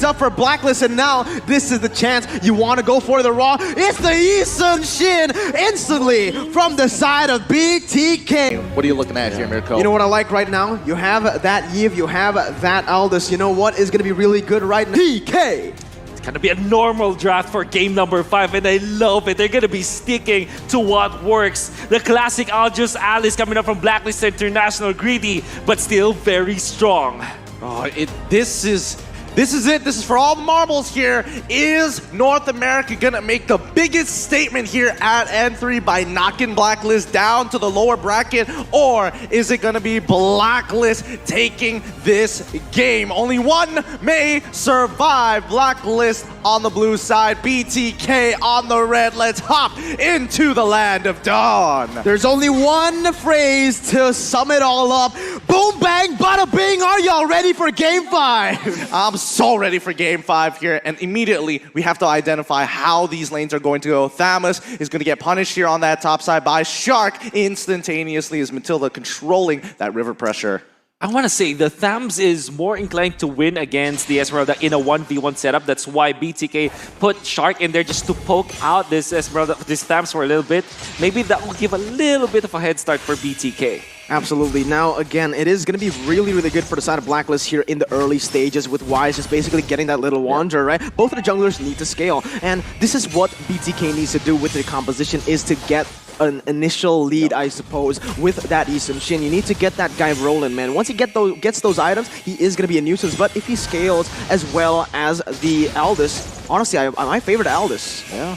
picked up for Blacklist, and now this is the chance you want to go for the Raw. It's the Lee Sun-shin instantly from the side of BTK. What are you looking at here, Mirko? You know what I like right now? You have that Eve, you have that Aldous. You know what is going to be really good right now? PK! It's gonna be a normal draft for game number 5, and I love it. They're gonna be sticking to what works. The classic Aldous Alice coming up from Blacklist International, greedy, but still very strong. Oh, this is it. This is for all the marbles here. Is North America gonna make the biggest statement here at N3 by knocking Blacklist down to the lower bracket, or is it gonna be Blacklist taking this game? Only one may survive. Blacklist on the blue side, BTK on the red. Let's hop into the land of dawn. There's only one phrase to sum it all up. Boom, bang, bada bing. Are y'all ready for game 5? I'm so ready for game 5 here, and immediately we have to identify how these lanes are going to go. Thamus is going to get punished here on that top side by Shark instantaneously as Matilda controlling that river pressure. I want to say the Thams is more inclined to win against the Esmeralda in a 1v1 setup. That's why BTK put Shark in there just to poke out this Esmeralda, this Thams for a little bit. Maybe that will give a little bit of a head start for BTK. Absolutely. Now, again, it is going to be really, really good for the side of Blacklist here in the early stages with Wise just basically getting that little wander, right? Both of the junglers need to scale, and this is what BTK needs to do with the composition, is to get an initial lead, I suppose, with that Lee Sun-shin. You need to get that guy rolling, man. Once he gets those items, he is going to be a nuisance, but if he scales as well as the Aldous, honestly, my favorite Aldous. Yeah.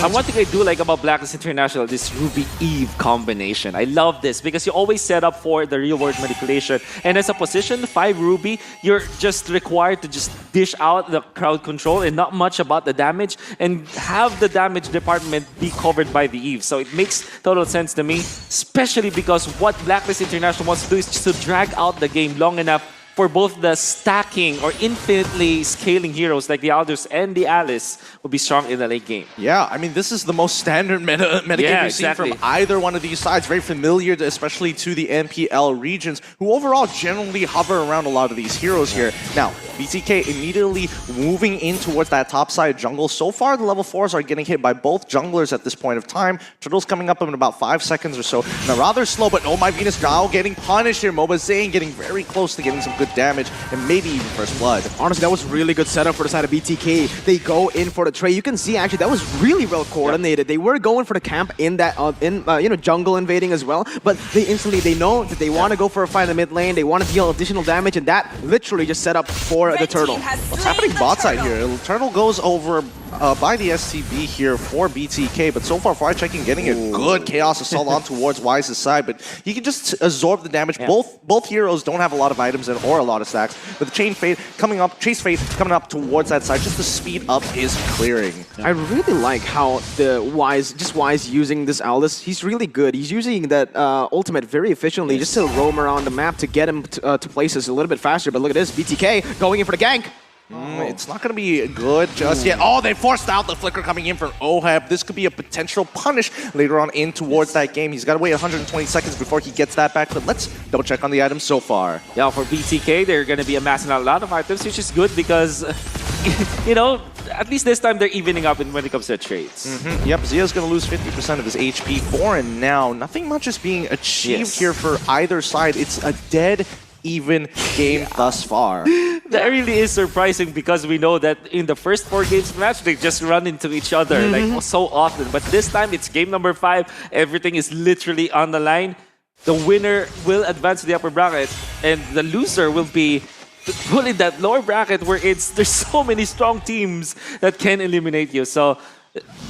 And one thing I do like about Blacklist International, this Ruby Eve combination. I love this because you always set up for the real world manipulation. And as a position 5 Ruby, you're just required to just dish out the crowd control and not much about the damage, and have the damage department be covered by the Eve. So it makes total sense to me, especially because what Blacklist International wants to do is just to drag out the game long enough for both the stacking or infinitely scaling heroes like the Aldous and the Alice will be strong in the late game. Yeah, I mean, this is the most standard meta game we've seen from either one of these sides. Very familiar, especially to the NPL regions, who overall generally hover around a lot of these heroes here. Now, BTK immediately moving in towards that top side jungle. So far, the level 4s are getting hit by both junglers at this point of time. Turtle's coming up in about 5 seconds or so. Now, rather slow, but oh my Venus now getting punished here. Moba Zane getting very close to getting some good damage and maybe even first blood. Honestly, that was really good setup for the side of BTK. They go in for the trade. You can see actually that was really well coordinated. They were going for the camp in that jungle invading as well, but they know that they want to go for a fight in the mid lane. They want to deal additional damage, and that literally just set up for the Turtle. What's happening bot side here? Turtle goes over by the STB here for BTK, but so far, Fire checking, getting a good Chaos Assault on towards Wise's side, but he can just absorb the damage. Yeah. Both heroes don't have a lot of items or a lot of stacks, but the Chase Fate coming up towards that side just to speed up his clearing. I really like how the Wise using this Aldous. He's really good. He's using that ultimate very efficiently just to roam around the map to get him to places a little bit faster, but look at this, BTK going in for the gank. It's not going to be good just yet. Oh, they forced out the flicker coming in from Oheb. This could be a potential punish later on in towards that game. He's got to wait 120 seconds before he gets that back, but let's double check on the items so far. Yeah, for BTK, they're going to be amassing a lot of items, which is good because, you know, at least this time they're evening up when it comes to trades. Yep, Zio's going to lose 50% of his HP. 4 and now. Nothing much is being achieved here for either side. It's a dead even game thus far. That really is surprising because we know that in the first 4 games of the match, they just run into each other like so often. But this time, it's game number 5. Everything is literally on the line. The winner will advance to the upper bracket, and the loser will be put in that lower bracket where there's so many strong teams that can eliminate you. So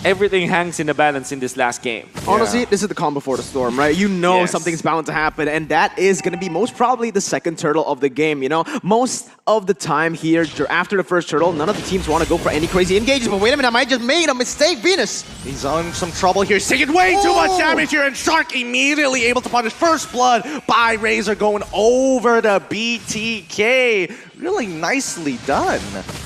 everything hangs in the balance in this last game. Honestly, this is the calm before the storm, right? You know something's bound to happen, and that is going to be most probably the second turtle of the game, you know? Most of the time here, after the first turtle, none of the teams want to go for any crazy engages, but wait a minute, I might just made a mistake, Venus! He's on some trouble here. He's taking way too much damage here, and Shark immediately able to punish first blood by Razor going over to BTK. really nicely done.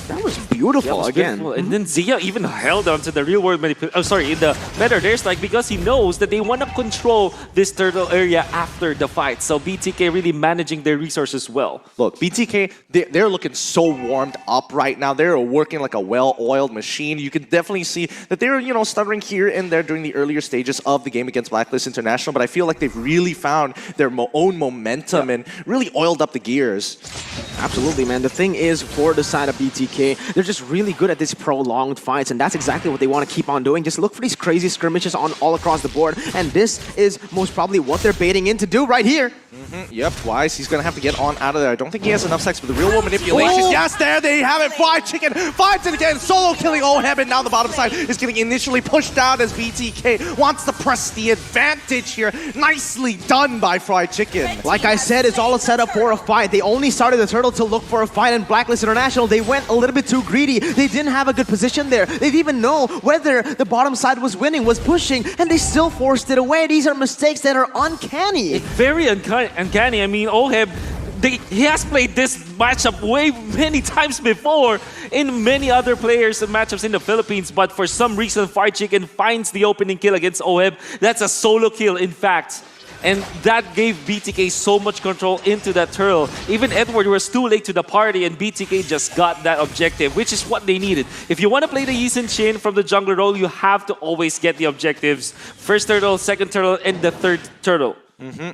That was beautiful again. Beautiful. And then Zia even held on to the real world in the meta airstrike because he knows that they want to control this turtle area after the fight. So BTK really managing their resources well. Look, BTK, they're looking so warmed up right now. They're working like a well-oiled machine. You can definitely see that they're, stuttering here and there during the earlier stages of the game against BLACKLIST International, but I feel like they've really found their own momentum and really oiled up the gears. Absolutely, man. The thing is, for the side of BTK, they're just really good at these prolonged fights, and that's exactly what they want to keep on doing. Just look for these crazy skirmishes on all across the board, and this is most probably what they're baiting in to do right here. Yep, Wise, he's going to have to get on out of there. I don't think he has enough sex with the real world manipulation. Oh. Yes, there they have it. Fried Chicken finds it again. Solo killing Oheb, and now the bottom side is getting initially pushed down as BTK wants to press the advantage here. Nicely done by Fried Chicken. Like I said, it's all a setup for a fight. They only started the turtle to look for a fight in BLACKLIST International. They went a little bit too greedy. They didn't have a good position there. They didn't even know whether the bottom side was winning, was pushing, and they still forced it away. These are mistakes that are uncanny. It's very uncanny. I mean, Oheb, he has played this matchup many times before in many other players and matchups in the Philippines, but for some reason, Fried Chicken finds the opening kill against Oheb. That's a solo kill, in fact. And that gave BTK so much control into that turtle. Even Edward was too late to the party, and BTK just got that objective, which is what they needed. If you want to play the Yi Sin from the jungler role, you have to always get the objectives. First turtle, second turtle, and the third turtle.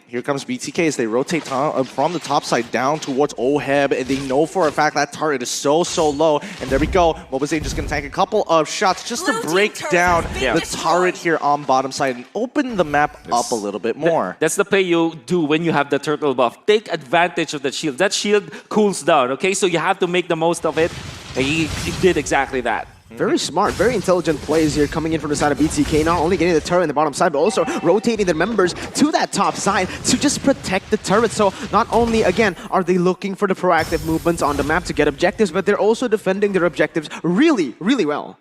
Here comes BTK as they rotate from the top side down towards Oheb, and they know for a fact that turret is so low. And there we go. Mobazane just going to tank a couple of shots just to break down the turret here on bottom side and open the map up a little bit more. That's the play you do when you have the turtle buff. Take advantage of that shield. That shield cools down, okay? So you have to make the most of it. And he did exactly that. Very smart, very intelligent plays here coming in from the side of BTK, not only getting the turret in the bottom side, but also rotating their members to that top side to just protect the turret. So not only, again, are they looking for the proactive movements on the map to get objectives, but they're also defending their objectives really, really well.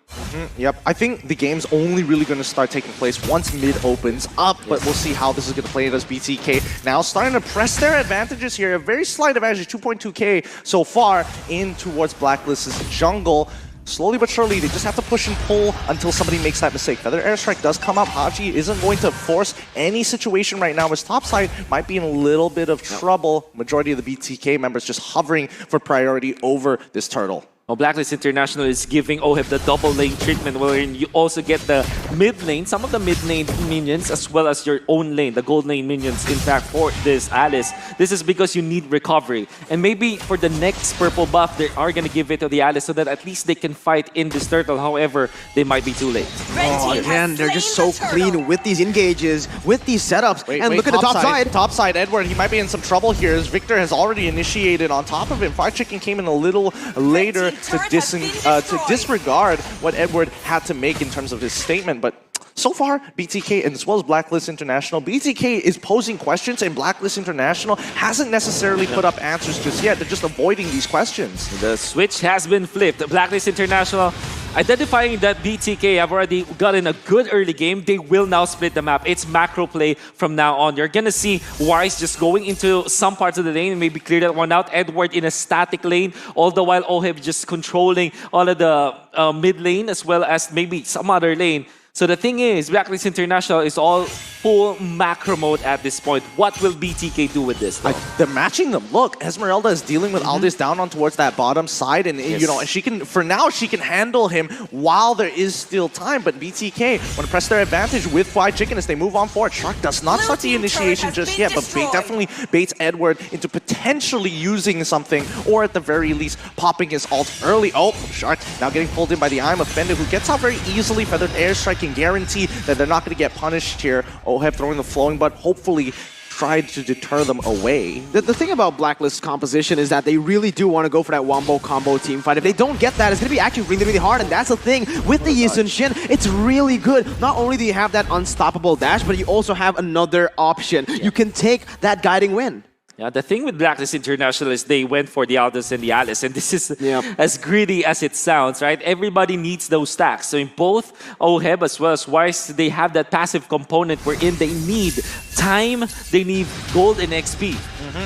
Yep, I think the game's only really going to start taking place once mid opens up, but we'll see how this is going to play as BTK now starting to press their advantages here. A very slight advantage, 2.2k so far in towards BLACKLIST's jungle. Slowly but surely, they just have to push and pull until somebody makes that mistake. Feather Airstrike does come up. Haji isn't going to force any situation right now. His topside might be in a little bit of trouble. Majority of the BTK members just hovering for priority over this turtle. Well, BLACKLIST International is giving Oheb the double lane treatment, wherein you also get the mid lane, some of the mid lane minions, as well as your own lane, the gold lane minions. In fact, for this Alice, this is because you need recovery. And maybe for the next purple buff, they are going to give it to the Alice so that at least they can fight in this turtle. However, they might be too late. Oh, again, they're just so clean with these engages, with these setups. And look at the top side. Top side, Edward, he might be in some trouble here as Victor has already initiated on top of him. Fried Chicken came in a little later to disregard what Edward had to make in terms of his statement, but so far, BTK and as well as BLACKLIST International, BTK is posing questions and BLACKLIST International hasn't necessarily put up answers just yet. They're just avoiding these questions. The switch has been flipped. BLACKLIST International identifying that BTK have already gotten a good early game. They will now split the map. It's macro play from now on. You're going to see Wise just going into some parts of the lane and maybe clear that one out. Edward in a static lane, all the while Oheb just controlling all of the mid lane as well as maybe some other lane. So the thing is, BLACKLIST International is all full macro mode at this point. What will BTK do with this? They're matching them. Look, Esmeralda is dealing with Aldous down on towards that bottom side, and you know, she can, for now, she can handle him while there is still time. But BTK want to press their advantage with Fried Chicken as they move on forward. Shark does not start the initiation just yet, but definitely baits Edward into potentially using something, or at the very least, popping his ult early. Oh, Shark now getting pulled in by the I'm Offended, who gets out very easily. Feathered Airstrike can guarantee that they're not going to get punished here. Oheb throwing the flowing, but hopefully tried to deter them away. The thing about BLACKLIST's composition is that they really do want to go for that wombo combo team fight. If they don't get that, it's going to be actually really, really hard. And that's the thing with the Yi Sun, it's really good. Not only do you have that unstoppable dash, but you also have another option. You can take that guiding win. Yeah, the thing with BLACKLIST International is they went for the Aldous and the Alice, and this is as greedy as it sounds, right? Everybody needs those stacks. So in both Oheb as well as Wise, they have that passive component wherein they need time, they need gold and XP.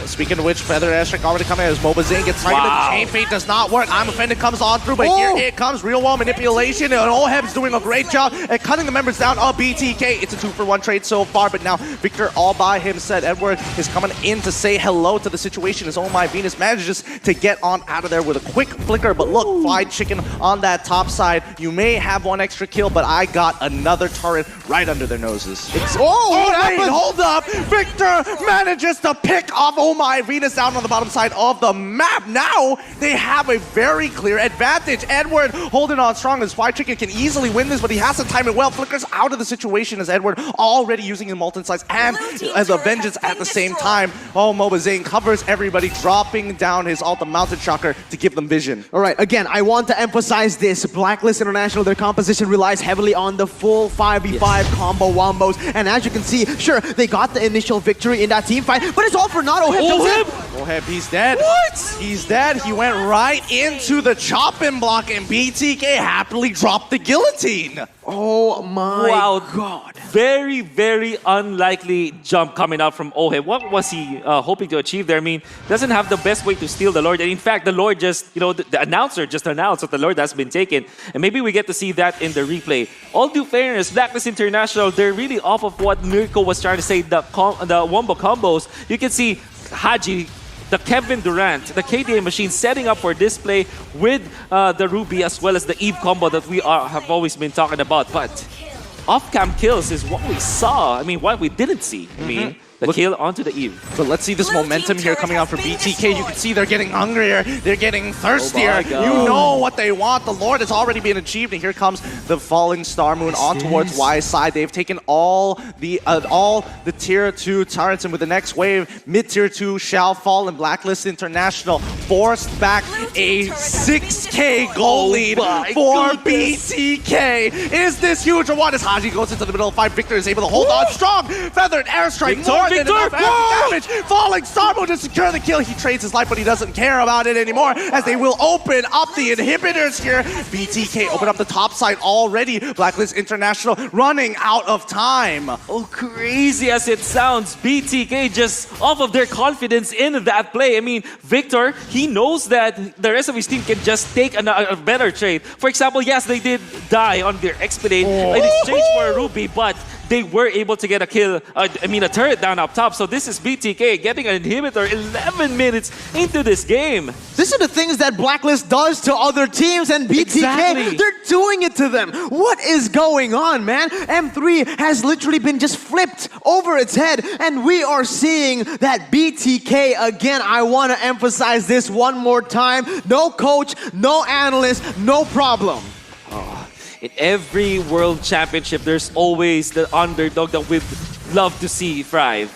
Speaking of which, Feather Airstrike already coming as Moba Zane gets targeted. Wow. Chain Fate does not work. I'm Offended comes on through, but here it comes. Real Wall Manipulation, and Oheb's doing a great job at cutting the members down of BTK. It's a 2-for-1 trade so far, but now Victor all by himself. Edward is coming in to say hello to the situation as Oh My Venus manages to get on out of there with a quick flicker. But look, Fried Chicken on that top side. You may have one extra kill, but I got another turret right under their noses. Hold up! Victor manages to pick off Oh My Venus down on the bottom side of the map. Now they have a very clear advantage. Edward holding on strong as Fried Chicken can easily win this, but he has to time it well. Flickers out of the situation as Edward already using his Molten Slice and as a Vengeance at the same time. Oh, Moba Zane covers everybody, dropping down his Alta Mountain Shocker to give them vision. All right, again, I want to emphasize this. Blacklist International, their composition relies heavily on the full 5v5 combo wombos. And as you can see, sure, they got the initial victory in that team fight, but it's all for not Oheb, he's dead. What? He's dead. He went right into the chopping block, and BTK happily dropped the guillotine. Oh my god. Very, very unlikely jump coming out from Oheb. What was he hoping to achieve there? I mean, doesn't have the best way to steal the Lord. And in fact, the Lord just, the announcer just announced that the Lord has been taken. And maybe we get to see that in the replay. All due fairness, Blacklist International, they're really off of what Mirko was trying to say, the wombo combos. You can see Haji, the Kevin Durant, the KDA machine setting up for display with the Ruby as well as the Eve combo that we have always been talking about. But off-cam kills is what we saw. I mean, what we didn't see. I mean, the kill onto the Eve. But let's see this momentum here coming out for BTK. You can see they're getting hungrier. They're getting thirstier. You know what they want. The Lord has already been achieved. And here comes the falling Star Moon on towards Y's side. They've taken all the tier 2 turrets. And with the next wave, mid-tier 2 shall fall. And Blacklist International forced back a 6K goal lead for BTK. Is this huge or what? As Haji goes into the middle of the fight, Victor is able to hold on strong. Feathered Airstrike. Victor! Damage! Falling Star Moon to secure the kill. He trades his life, but he doesn't care about it anymore as they will open up the inhibitors here. BTK open up the top side already. Blacklist International running out of time. Oh, crazy as it sounds, BTK just off of their confidence in that play. I mean, Victor, he knows that the rest of his team can just take a better trade. For example, yes, they did die on their Expedite in exchange for a Ruby, but they were able to get a kill, a turret down up top. So this is BTK getting an inhibitor 11 minutes into this game. These are the things that Blacklist does to other teams, and BTK, they're doing it to them. What is going on, man? M3 has literally been just flipped over its head, and we are seeing that BTK again. I want to emphasize this one more time. No coach, no analyst, no problem. In every world championship, there's always the underdog that we'd love to see thrive.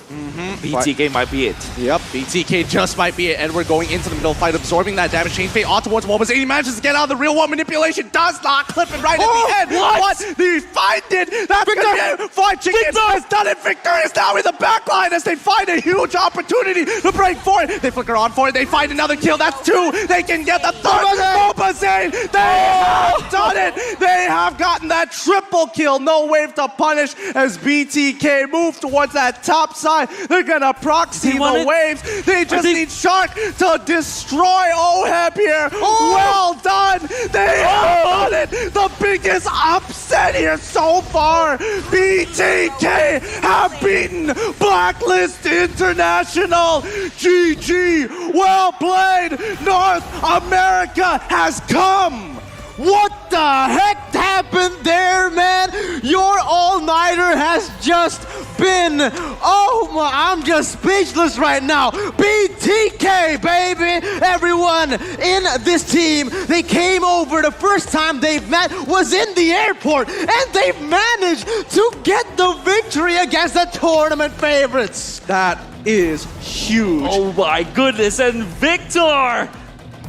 BTK might be it. Yep, BTK just might be it. Edward going into the middle fight, absorbing that damage. Chain Fate on towards Moba Zane. He manages to get out of the real one. Manipulation does not clip it right at the end. What? They find it. That's Victor. Fried Chicken has done it. Victor is now in the backline as they find a huge opportunity to break for it. They flicker on for it. They find another kill. That's 2. They can get the 3rd. Moba Zane. They have done it. They have gotten that triple kill. No wave to punish as BTK move towards that top side. They're gonna proxy the waves. They just need Shark to destroy Oheb here. Well done. They have done it. The biggest upset here so far. BTK have beaten Blacklist International. GG. Well played. North America has come. What the heck happened there, man? Your all-nighter has just been... Oh my, I'm just speechless right now. BTK, baby! Everyone in this team, they came over. The first time they've met was in the airport, and they've managed to get the victory against the tournament favorites. That is huge. Oh my goodness, and Victor!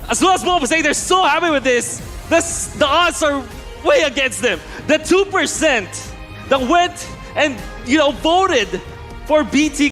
As well as Moba Zane, they're so happy with this. The odds are way against them. The 2% that went and voted for BTK.